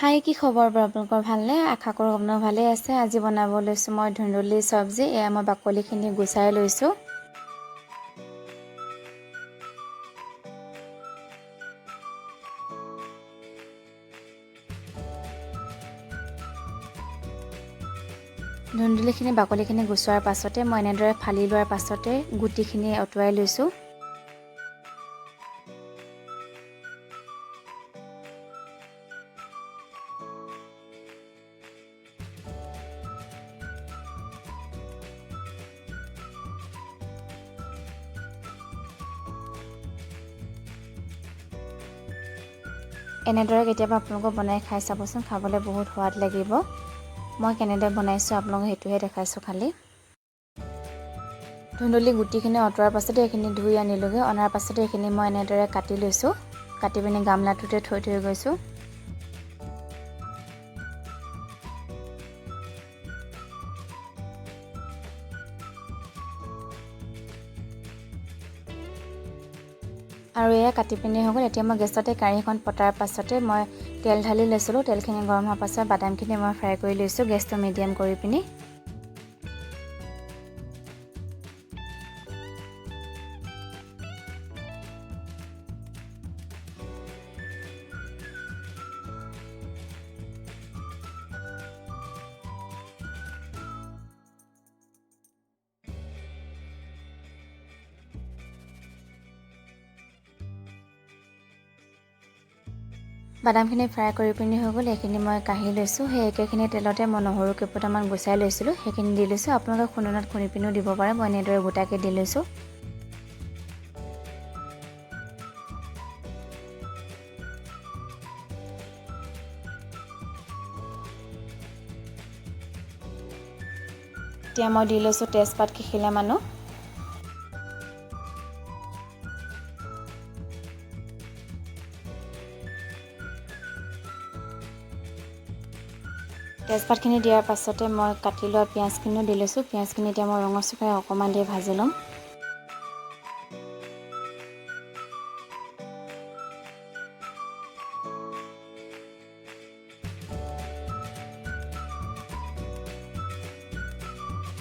হাই কি খবৰ আপোনালোকৰ ভালনে আশা কৰোঁ আপোনালোক ভালে আছে আজি বনাব লৈছোঁ মই ধুন্দুলি sabji এয়া মই বাকলিখিনি গুচাই লৈছোঁ ধুন্দুলিখিনি বাকলিখিনি গুচোৱাৰ পাছতে মই এনেদৰে ফালি লোৱাৰ পাছতে গুটিখিনি অতৰাই লৈছোঁ এনেদৰে কেতিয়াবা আপোনালোকে বনাই খাই চাবচোন খাবলৈ বহুত সোৱাদ লাগিব মই কেনেদৰে বনাইছোঁ আপোনালোকক হেতুহে দেখাইছোঁ খালি ধুন্দুলি গুটিখিনি অতৰাৰ পাছতে এইখিনি ধুই আনিলোগে অনাৰ পাছতে এইখিনি মই এনেদৰে কাটি লৈছোঁ কাটি পিনি গামলাটোতে থৈ গৈছোঁ আৰু এয়া কাটি পিনি হৈ গ'ল এতিয়া মই গেছতে কাঢ়ীখন পতাৰ পাছতে মই তেল ঢালি লৈছিলোঁ তেলখিনি গৰম হোৱাৰ পাছত বাদামখিনি মই ফ্ৰাই কৰি লৈছোঁ গেছটো মিডিয়াম কৰি পিনি বাদামখিনি ফ্ৰাই কৰি পিনি হৈ গ'ল এইখিনি মই কাঢ়ি লৈছোঁ সেই একেখিনি তেলতে মই নহৰু কেইফুটামান গুচাই লৈছিলোঁ সেইখিনি দি লৈছোঁ আপোনালোকে খুন্দনাত খুন্দি পিনিও দিব পাৰে মই এনেদৰে গোটাকৈ দি লৈছোঁ এতিয়া মই দি লৈছোঁ তেজপাত কেইখিলামানো তেজপাতখিনি দিয়াৰ পাছতে মই কাটি লোৱা পিঁয়াজখিনিও দি লৈছোঁ পিঁয়াজখিনি এতিয়া মই ৰঙচুকাই অকণমান দি ভাজি ল'ম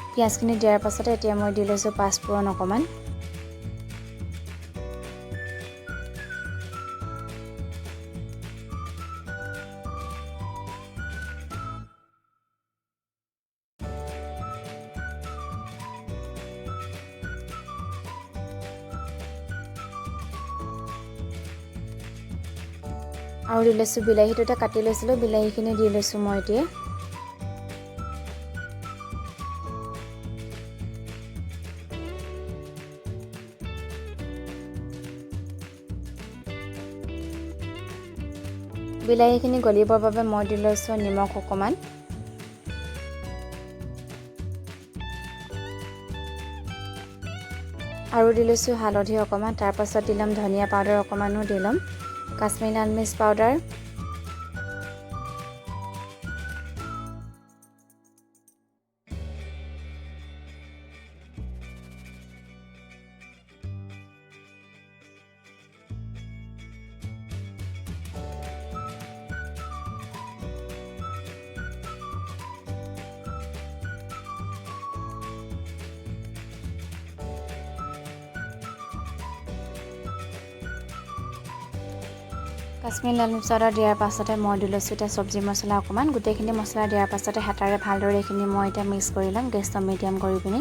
পিঁয়াজখিনি দিয়াৰ পাছতে এতিয়া মই দি লৈছোঁ পাঁচফোৰণ অকণমান আৰু দি লৈছোঁ বিলাহীটোতে কাটি লৈছিলোঁ বিলাহীখিনি দি লৈছোঁ মই এতিয়া বিলাহীখিনি গলিবৰ বাবে মই দি লৈছোঁ নিমখ অকণমান আৰু দি লৈছোঁ হালধি অকণমান তাৰপাছত দি ল'ম ধনিয়া পাউডাৰ অকণমানো দি ল'ম কাশ্মীৰী লাল মিৰ্চ পাউডাৰ কাশ্মীৰী লাল মিৰ্চ পাউডাৰ দিয়াৰ পাছতে মই দি লৈছোঁ এতিয়া চব্জি মছলা অকণমান গোটেইখিনি মছলা দিয়াৰ পাছতে হেতাৰে ভালদৰে এইখিনি মই এতিয়া মিক্স কৰি ল'ম গেছটো মিডিয়াম কৰি পিনি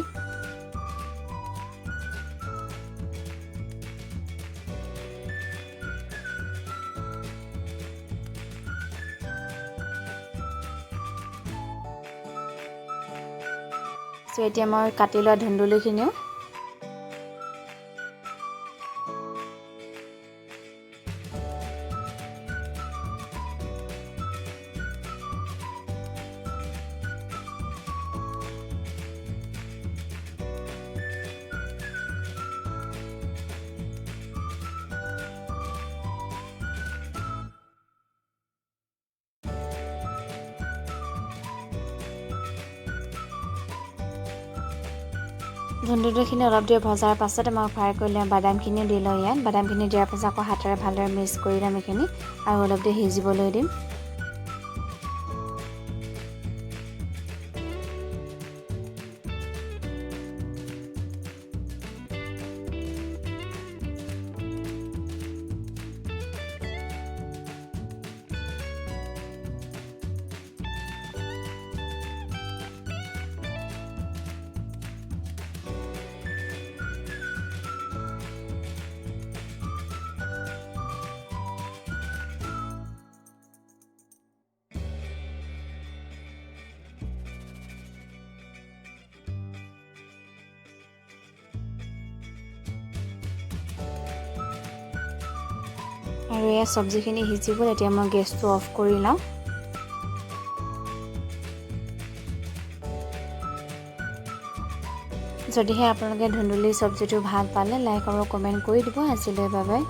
এতিয়া মই কাটি লোৱা ধুন্দুলিখিনিও ধুন্দুলিখিনি অলপ দেৰি ভজাৰ পাছতে মই ফ্ৰাই কৰি ল'ম বাদামখিনিও দি লওঁ ইয়াত বাদামখিনি দিয়াৰ পাছত আকৌ হাতেৰে ভালদৰে মিক্স কৰি ল'ম এইখিনি আৰু অলপ দেৰি সিজিবলৈ দিম আৰু এয়া চব্জিখিনি সিজি গ'ল। এতিয়া মই গেছটো অফ কৰি লওঁ। যদিহে আপোনালোকে ধুন্দুলি চব্জিটো ভাল পালে লাইক আৰু কমেণ্ট কৰি দিব। আজিলৈ বাই বাই।